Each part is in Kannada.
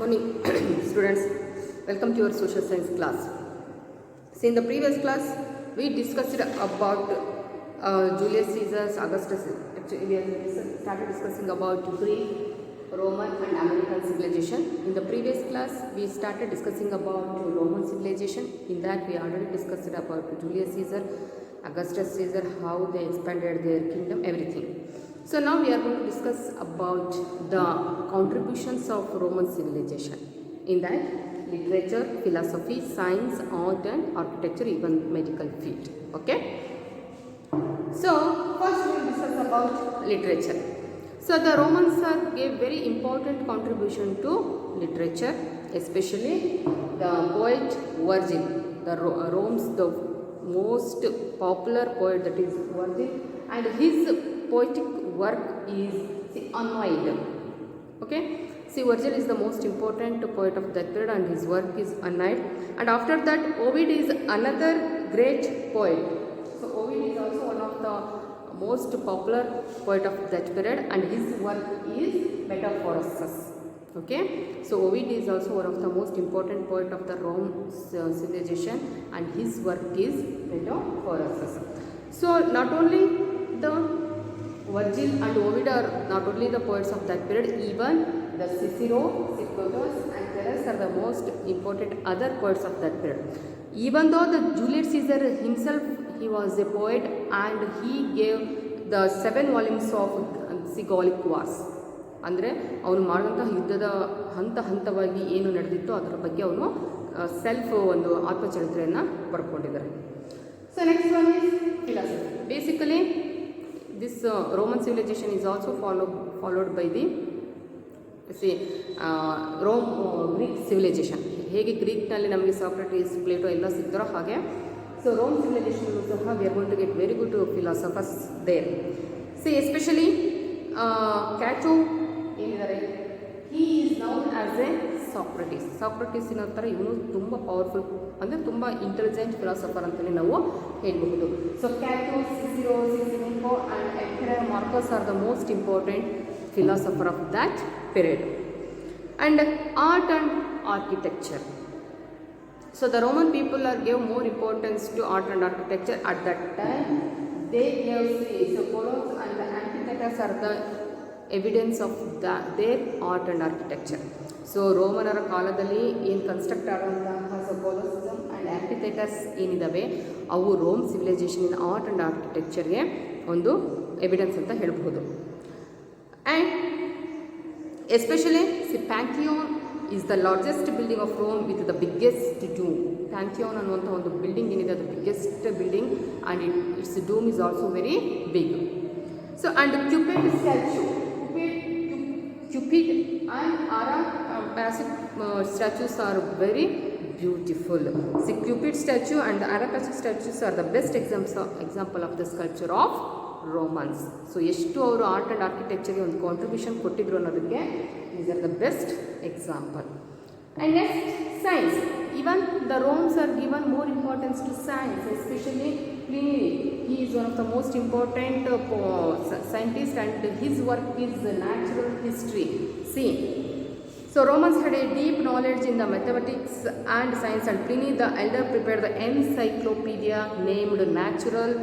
Morning students, welcome to your social science class. So in the previous class we discussed about Julius Caesar's Augustus. Actually we have started discussing about Greek, Roman and American civilization. In the previous class we started discussing about Roman civilization. In that we already discussed about Julius Caesar, Augustus Caesar, how they expanded their kingdom, everything. So now we are going to discuss about the contributions of Roman civilization. In that, literature, philosophy, science, art and architecture, even medical field. Okay. So first we will discuss about literature. So the Romans gave very important contribution to literature, especially the poet Virgil. Rome's the most popular poet, that is Virgil, and his poetic work is Aeneid. Okay, see, Virgil is the most important poet of that period and his work is Aeneid. And after that, Ovid is another great poet. So Ovid is also one of the most popular poet of that period and his work is Metamorphoses. Okay, so Ovid is also one of the most important poet of the Rome civilization and his work is Metamorphoses. So not only the Virgil and Ovid are not only the poets of that period, even the Cicero, Plautus and Terence are the most important other poets of that period. Even though the Julius Caesar himself, he was a poet and he gave the 7 volumes of Gallic Wars. ಅಂದರೆ ಅವನು ಮಾಡಿದಂಥ ಯುದ್ಧದ ಹಂತವಾಗಿ ಏನು ನಡೆದಿತ್ತು ಅದರ ಬಗ್ಗೆ ಅವನು ಸೆಲ್ಫ್ ಒಂದು ಆತ್ಮಚರಿತ್ರೆಯನ್ನು ಬರ್ಕೊಂಡಿದ್ದಾರೆ. So next one is philosophy. Basically this Roman civilization is also followed by the Greek civilization. ಹೇಗೆ ಗ್ರೀಕ್ನಲ್ಲಿ ನಮಗೆ ಸಾಕ್ರೆಟಿಸ್, ಪ್ಲೇಟೋ ಎಲ್ಲ ಸಿಗ್ತಾರೋ ಹಾಗೆ ಸೊ ರೋಮ್ ಸಿವಿಲೈಸೇಷನ್ ಸಹ we are going to get very good philosophers there. See, especially Cato ಏನಿದ್ದಾರೆ, he is known as a Socrates. ಸಾಕ್ರೆಟಿಸಿನ ಥರ ಇವನು ತುಂಬ ಪವರ್ಫುಲ್ ಅಂದರೆ ತುಂಬ ಇಂಟೆಲಿಜೆಂಟ್ ಫಿಲಾಸಫರ್ ಅಂತಲೇ ನಾವು ಹೇಳಬಹುದು. So Cato, Cicero, Seneca and emperor Marcus are the most important philosopher of that period. And art and architecture. So the Roman people gave more importance to art and architecture at that time. They gave so Colossus and the amphitheaters are the evidence of their art and architecture. So ರೋಮನರ ಕಾಲದಲ್ಲಿ ಏನು ಕನ್ಸ್ಟ್ರಕ್ಟ್ ಆದಂತಹ ಸೊ ಕೊಲೋಸಿಸಮ್ ಆ್ಯಂಡ್ ಆಂಫಿಥಿಯೇಟರ್ಸ್ ಏನಿದ್ದಾವೆ ಅವು ರೋಮ್ ಸಿವಿಲೈಸೇಷನಿನ ಆರ್ಟ್ ಆ್ಯಂಡ್ ಆರ್ಕಿಟೆಕ್ಚರ್ಗೆ ಒಂದು ಎವಿಡೆನ್ಸ್ ಅಂತ ಹೇಳ್ಬೋದು. And especially Pantheon is the largest building of Rome with the biggest dome. Pantheon ಅನ್ನುವಂಥ ಒಂದು ಬಿಲ್ಡಿಂಗ್ ಏನಿದೆ ಅದು biggest building and its dome is also very big. So and Cupid statue, Cupid and Ara Pacific statues are very beautiful. See, Cupid statue and the Ara Pacific statues are the best example of the sculpture of Romans. So, ಎಷ್ಟು ಅವರು ಆರ್ಟ್ ಆ್ಯಂಡ್ ಆರ್ಕಿಟೆಕ್ಚರ್ಗೆ ಒಂದು ಕಾಂಟ್ರಿಬ್ಯೂಷನ್ ಕೊಟ್ಟಿದ್ರು ಅನ್ನೋದಕ್ಕೆ these are the best example. And next, science. Even the Romans are given more importance to science, especially Pliny. He is one of the most important scientists and his work is natural history. See, so Romans had a deep knowledge in the mathematics and science, and Pliny the elder prepared the encyclopedia named Natural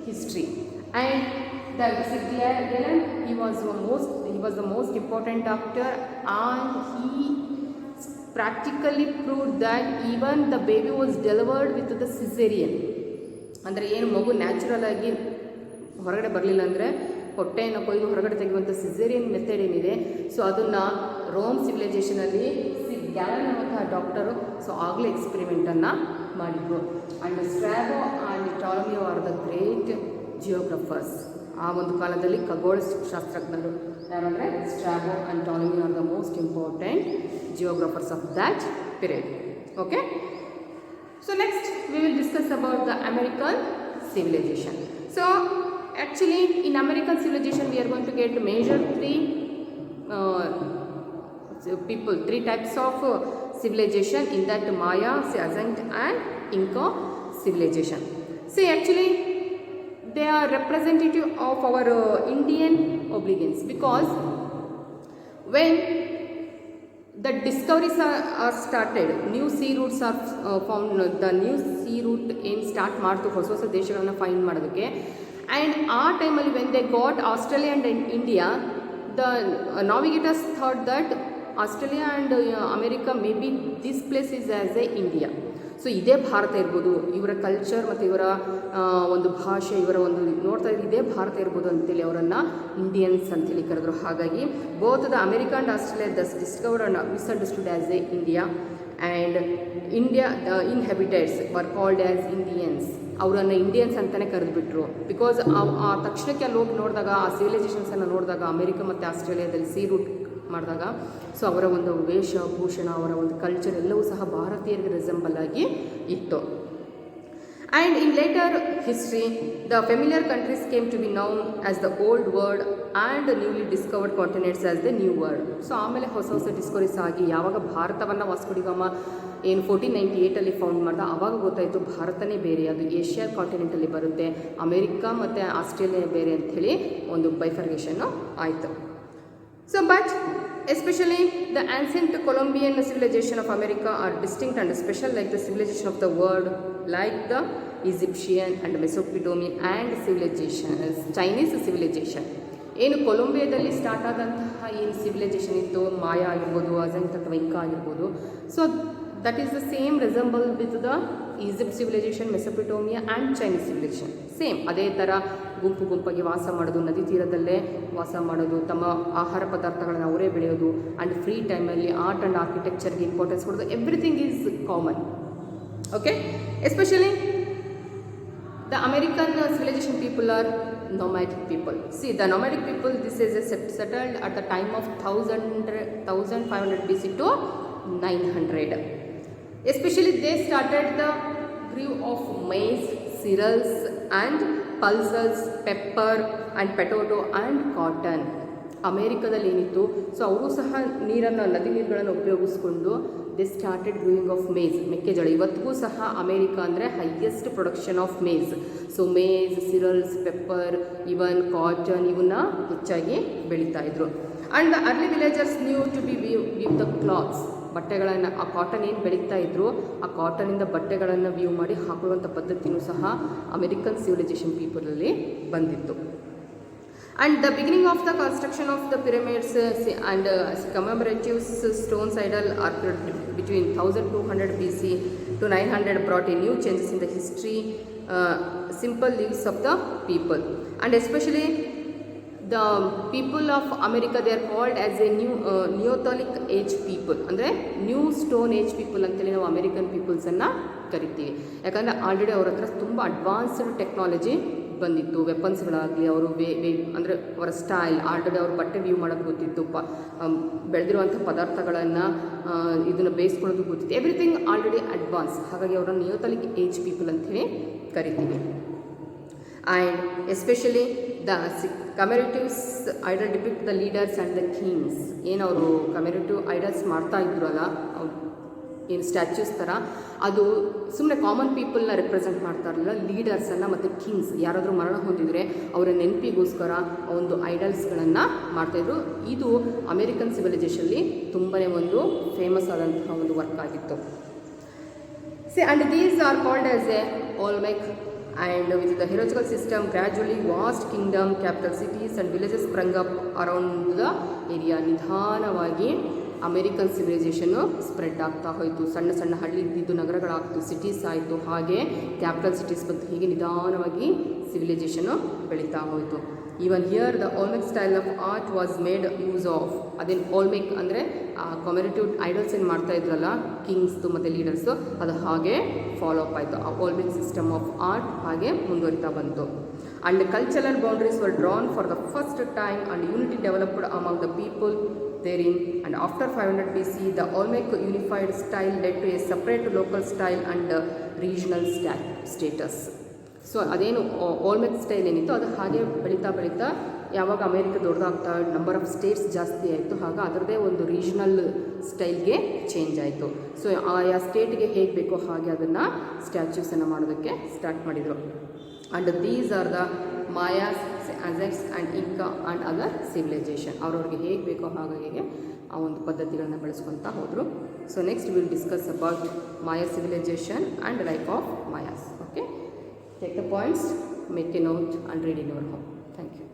History. And Galen, he was the most important doctor, and he practically proved that even the baby was delivered with the cesarean. ಅಂದರೆ ಏನು ಮಗು ನ್ಯಾಚುರಲ್ ಆಗಿ ಹೊರಗಡೆ ಬರಲಿಲ್ಲ ಅಂದರೆ ಹೊಟ್ಟೆಯನ್ನು ಕೊಯ್ದು ಹೊರಗಡೆ ತೆಗೆಯುವಂಥ ಸಿಸೇರಿಯನ್ ಮೆಥಡ್ ಏನಿದೆ, ಸೊ ಅದನ್ನು ರೋಮ್ ಸಿವಿಲೈಸೇಷನಲ್ಲಿ ಗ್ಯಾಲನ್ ಅನ್ನುವಂತಹ ಡಾಕ್ಟರು ಸೊ ಆಗಲೇ ಎಕ್ಸ್ಪೆರಿಮೆಂಟನ್ನು ಮಾಡಿದ್ರು. And Strabo and Ptolemy are the great geographers. ಆ ಒಂದು ಕಾಲದಲ್ಲಿ ಖಗೋಳ ಶಾಸ್ತ್ರಜ್ಞರು ಯಾರಂದರೆ Strabo and Ptolemy are the most important geographers of that period. Okay, so next we will discuss about the American civilization. So actually in American civilization we are going to get major three types of civilization, in that Maya, Aztec and Inca civilization. See, actually they are representative of our Indian obedience, because when the discoveries are started, new sea routes are found, the new sea route ಏನು ಸ್ಟಾರ್ಟ್ ಮಾಡ್ತು ಹೊಸ ಹೊಸ ದೇಶಗಳನ್ನ ಫೈಂಡ್ ಮಾಡೋದಕ್ಕೆ. ಆ್ಯಂಡ್ ಆ ಟೈಮಲ್ಲಿ when they got Australia and India, the navigators thought that Australia and America may be this place is as a India. So ಇದೇ ಭಾರತ ಇರ್ಬೋದು, ಇವರ ಕಲ್ಚರ್ ಮತ್ತು ಇವರ ಒಂದು ಭಾಷೆ, ಇವರ ಒಂದು ನೋಡ್ತಾ ಇದ್ರೆ ಇದೇ ಭಾರತ ಇರ್ಬೋದು ಅಂತೇಳಿ ಅವರನ್ನು ಇಂಡಿಯನ್ಸ್ ಅಂತೇಳಿ ಕರೆದ್ರು. ಹಾಗಾಗಿ both the America and Australia thus discovered and misunderstood as a India, and India the inhabitants were called as Indians. ಅವರನ್ನು ಇಂಡಿಯನ್ಸ್ ಅಂತಲೇ ಕರೆದುಬಿಟ್ರು. ಬಿಕಾಸ್ ಆ ತಕ್ಷಣಕ್ಕೆ ಅಲ್ಲಿ ಹೋಗಿ ನೋಡಿದಾಗ, ಆ ಸಿವಿಲೈಸೇಷನ್ಸನ್ನು ನೋಡಿದಾಗ, ಅಮೇರಿಕಾ ಮತ್ತು ಆಸ್ಟ್ರೇಲಿಯಾದಲ್ಲಿ ಸೀ ರೂಟ್ ಮಾಡಿದಾಗ, ಸೊ ಅವರ ಒಂದು ವೇಷಭೂಷಣ, ಅವರ ಒಂದು ಕಲ್ಚರ್ ಎಲ್ಲವೂ ಸಹ ಭಾರತೀಯರಿಗೆ ರಿಸೆಂಬಲ್ ಆಗಿ ಇತ್ತು. And in later history the familiar countries came to be known as the old world and newly discovered continents as the new world. So ಆಮೇಲೆ ಹೊಸ ಹೊಸ ಡಿಸ್ಕವರೀಸ್ ಆಗಿ ಯಾವಾಗ ಭಾರತವನ್ನು ವಾಸ್ಕೋ ಡಿ ಗಾಮ ಏನು 1498 ಫೌಂಡ್ ಮಾಡ್ದ, ಆವಾಗ ಗೊತ್ತಾಯಿತು ಭಾರತನೇ ಬೇರೆ, ಅದು ಏಷ್ಯಾ ಕಾಂಟಿನೆಂಟಲ್ಲಿ ಬರುತ್ತೆ, ಅಮೇರಿಕಾ ಮತ್ತು ಆಸ್ಟ್ರೇಲಿಯಾ ಬೇರೆ ಅಂಥೇಳಿ ಒಂದು ಬೈಫರ್ಗೇಷನ್ನು ಆಯಿತು. So but especially the ancient Columbian civilization of America are distinct and special like the civilization of the world, like the Egyptian and Mesopotamian and civilization, Chinese civilization. ಏನು ಕೊಲಂಬಿಯಾದಲ್ಲಿ ಸ್ಟಾರ್ಟ್ ಆದಂತಹ ಏನು ಸಿವಿಲೈಸೇಷನ್ ಇತ್ತು, ಮಾಯಾ ಆಗಿರ್ಬೋದು, ಅಜಂತ ಅಥವಾ ಇಂಕಾ ಆಗಿರ್ಬೋದು, so that is the same resemble with the Egypt civilisation, Mesopotamia and Chinese civilisation. Same ಅದೇ ಥರ ಗುಂಪು ಗುಂಪಾಗಿ ವಾಸ ಮಾಡೋದು, ನದಿ ತೀರದಲ್ಲೇ ವಾಸ ಮಾಡೋದು, ತಮ್ಮ ಆಹಾರ ಪದಾರ್ಥಗಳನ್ನು ಅವರೇ ಬೆಳೆಯೋದು, ಆ್ಯಂಡ್ ಫ್ರೀ ಟೈಮಲ್ಲಿ ಆರ್ಟ್ ಆ್ಯಂಡ್ ಆರ್ಕಿಟೆಕ್ಚರ್ಗೆ ಇಂಪಾರ್ಟೆನ್ಸ್ ಕೊಡೋದು, everything is common. Okay, especially the American civilization people are nomadic people. See, the nomadic people, this is settled at the time of 1500 BC to 900. Especially they started the grew of maize, cereals and pulses, pepper and potato and cotton. ಅಮೇರಿಕಾದಲ್ಲಿ ಏನಿತ್ತು, ಸೊ ಅವರು ಸಹ ನೀರನ್ನು, ನದಿ ನೀರುಗಳನ್ನು ಉಪಯೋಗಿಸ್ಕೊಂಡು they started growing of maize, ಮೆಕ್ಕೆಜೋಳ. ಇವತ್ತಿಗೂ ಸಹ ಅಮೇರಿಕಾ ಅಂದರೆ highest production of maize. So maize, cereals, pepper, even cotton ಇವನ್ನ ಹೆಚ್ಚಾಗಿ ಬೆಳೀತಾ ಇದ್ರು. And the early villagers knew to be weave the cloths. ಬಟ್ಟೆಗಳನ್ನು, ಆ ಕಾಟನ್ ಏನು ಬೆಳೀತಾ ಇದ್ರು, ಆ ಕಾಟನಿಂದ ಬಟ್ಟೆಗಳನ್ನು ವ್ಯೂ ಮಾಡಿ ಹಾಕೊಳ್ಳುವಂಥ ಪದ್ಧತಿಯೂ ಸಹ ಅಮೇರಿಕನ್ ಸಿವಿಲೈಸೇಷನ್ ಪೀಪಲಲ್ಲಿ ಬಂದಿತ್ತು. And the beginning of the construction of the pyramids and commemorative stones idol are between 1200 BC to 900 brought a new changes in the history, simple lives of the people. And especially the people of America, they are called as a new Neolithic age people. ಅಂದರೆ ನ್ಯೂ ಸ್ಟೋನ್ ಏಜ್ ಪೀಪಲ್ ಅಂತೇಳಿ ನಾವು ಅಮೇರಿಕನ್ ಪೀಪಲ್ಸನ್ನು ಕರಿತೀವಿ. ಯಾಕಂದರೆ ಆಲ್ರೆಡಿ ಅವ್ರ ಹತ್ರ ತುಂಬ ಅಡ್ವಾನ್ಸ್ಡ್ ಟೆಕ್ನಾಲಜಿ ಬಂದಿತ್ತು. ವೆಪನ್ಸ್ಗಳಾಗಲಿ, ಅವರು ಅಂದರೆ ಅವರ ಸ್ಟೈಲ್, ಆಲ್ರೆಡಿ ಅವ್ರ ಬಟ್ಟೆ ವ್ಯೂ ಮಾಡೋದು ಗೊತ್ತಿತ್ತು, ಬೆಳೆದಿರುವಂಥ ಪದಾರ್ಥಗಳನ್ನು ಇದನ್ನು ಬೇಯಿಸ್ಕೊಳ್ಳೋದು ಗೊತ್ತಿತ್ತು. Everything already advance. ಹಾಗಾಗಿ ಅವರನ್ನು ನಿಯೋತಲಿಕ್ ಏಜ್ ಪೀಪಲ್ ಅಂಥೇಳಿ ಕರಿತೀವಿ. And especially the communities idol depict the leaders and the kings. ಏನು ಅವರು ಕಮ್ಯುನಿಟಿವ್ ಐಡಲ್ಸ್ ಮಾಡ್ತಾ ಇದ್ರಲ್ಲ, ಏನು ಸ್ಟ್ಯಾಚ್ಯೂಸ್ ಥರ, ಅದು ಸುಮ್ಮನೆ ಕಾಮನ್ ಪೀಪಲ್ನ ರೆಪ್ರೆಸೆಂಟ್ ಮಾಡ್ತಾ ಇರಲಿಲ್ಲ, ಲೀಡರ್ಸನ್ನು ಮತ್ತು ಕಿಂಗ್ಸ್ ಯಾರಾದರೂ ಮರಣ ಹೊಂದಿದರೆ ಅವರ ನೆನಪಿಗೋಸ್ಕರ ಒಂದು ಐಡಲ್ಸ್ಗಳನ್ನು ಮಾಡ್ತಾಯಿದ್ರು. ಇದು ಅಮೇರಿಕನ್ ಸಿವಿಲೈಸೇಷನ್ಲಿ ತುಂಬಾ ಒಂದು ಫೇಮಸ್ ಆದಂತಹ ಒಂದು ವರ್ಕ್ ಆಗಿತ್ತು. And these are called as A Olmec. And with the hierarchical system, gradually vast kingdom, capital cities and villages sprung up around the area. ನಿಧಾನವಾಗಿ ಅಮೇರಿಕನ್ ಸಿವಿಲೈಸೇಷನ್ನು ಸ್ಪ್ರೆಡ್ ಆಗ್ತಾ ಹೋಯಿತು. ಸಣ್ಣ ಸಣ್ಣ ಹಳ್ಳಿ ಇದ್ದಿದ್ದು ನಗರಗಳಾಗ್ತು, ಸಿಟೀಸ್ ಆಯಿತು, ಹಾಗೆ ಕ್ಯಾಪಿಟಲ್ ಸಿಟೀಸ್ ಬಂತು. ಹೀಗೆ ನಿಧಾನವಾಗಿ ಸಿವಿಲೈಸೇಷನ್ನು ಬೆಳೀತಾ ಹೋಯಿತು. Even here the Olmec style of art was made use of. ಅದೇನು ಓಲ್ಮೆಕ್ ಅಂದರೆ ಕಮ್ಯುನಿಟಿವ್ ಐಡಲ್ಸ್ ಏನು ಮಾಡ್ತಾ ಇದ್ರಲ್ಲ ಕಿಂಗ್ಸ್ದು ಮತ್ತು ಲೀಡರ್ಸು, ಅದು ಹಾಗೆ ಫಾಲೋ ಅಪ್ ಆಯಿತು. ಆ ಓಲ್ಮೆಕ್ ಸಿಸ್ಟಮ್ ಆಫ್ ಆರ್ಟ್ ಹಾಗೆ ಮುಂದುವರಿತಾ ಬಂತು. And cultural boundaries var drawn for the first time and unity developed among the people therein. And after 500 BC, the Olmec unified style led to a separate local style and regional status. So ಅದೇನು ಓಲ್ಮೆಕ್ ಸ್ಟೈಲ್ ಏನಿತ್ತು ಅದು ಹಾಗೆ ಬೆಳೀತಾ ಬೆಳೀತಾ ಯಾವಾಗ ಅಮೇರಿಕ ದೊಡ್ಡದಾಗ್ತಾ ನಂಬರ್ ಆಫ್ ಸ್ಟೇಟ್ಸ್ ಜಾಸ್ತಿ ಆಯಿತು, ಆಗ ಅದರದ್ದೇ ಒಂದು ರೀಜ್ನಲ್ ಸ್ಟೈಲ್ಗೆ ಚೇಂಜ್ ಆಯಿತು. ಸೊ ಆಯಾ ಸ್ಟೇಟ್ಗೆ ಹೇಗೆ ಬೇಕೋ ಹಾಗೆ ಅದನ್ನು ಸ್ಟ್ಯಾಚ್ಯೂಸನ್ನು ಮಾಡೋದಕ್ಕೆ ಸ್ಟಾರ್ಟ್ ಮಾಡಿದರು. And these are the Mayas, Aztecs and Inca and other civilisation. ಅವ್ರವ್ರಿಗೆ ಹೇಗೆ ಬೇಕೋ ಹಾಗೆ ಆ ಒಂದು ಪದ್ಧತಿಗಳನ್ನ ಬಳಸ್ಕೊತಾ ಹೋದರು. So next will discuss about Maya civilisation and life of Mayas. Okay, take the points, make a note and read in your home. Thank you.